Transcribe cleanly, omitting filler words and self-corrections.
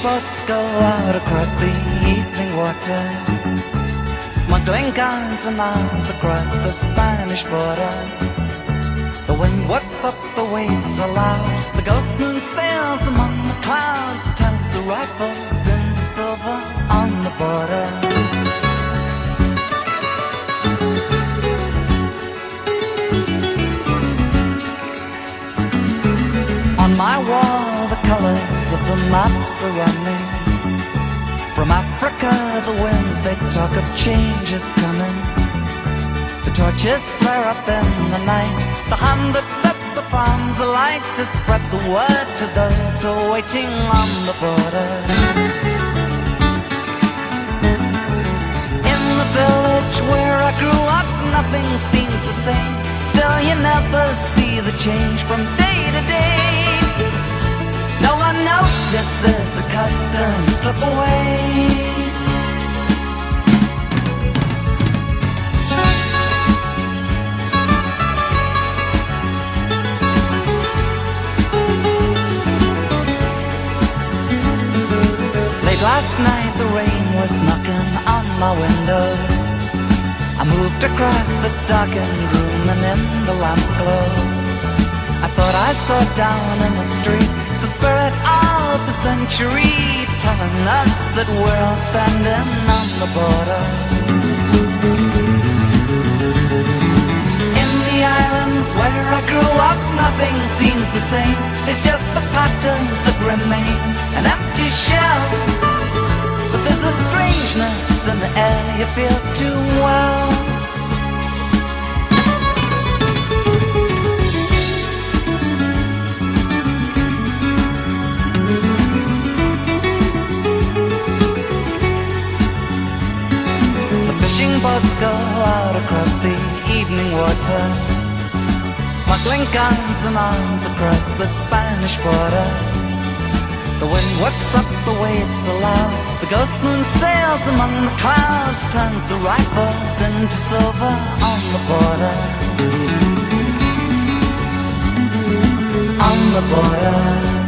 boats go out across the evening water, smuggling guns and arms across the Spanish border. The wind whips up the waves aloud, the ghost moon sails among the clouds, turns the rifles into silver on the border. On my wall the colours of the maps are running. From Africa the winds they talk of change is coming. The torches flare up in the night, the hand that sets the palms alight to spread the word to those who are waiting on the border. In the village where I grew up nothing seems the same. Still you never see the change from day to day. No one notices the customs slip away. Late last night the rain was knocking on my window. I moved across the darkened room and in the lamp glow I thought I saw down in the street the spirit of the century, telling us that we're all standing on the border. In the islands where I grew up nothing seems the same. It's just the patterns that remain, an empty shell. But there's a strangeness in the air you feel too well. Boats go out across the evening water, smuggling guns and arms across the Spanish border. The wind whips up the waves aloud, the ghost moon sails among the clouds, turns the rifles into silver on the border. On the border.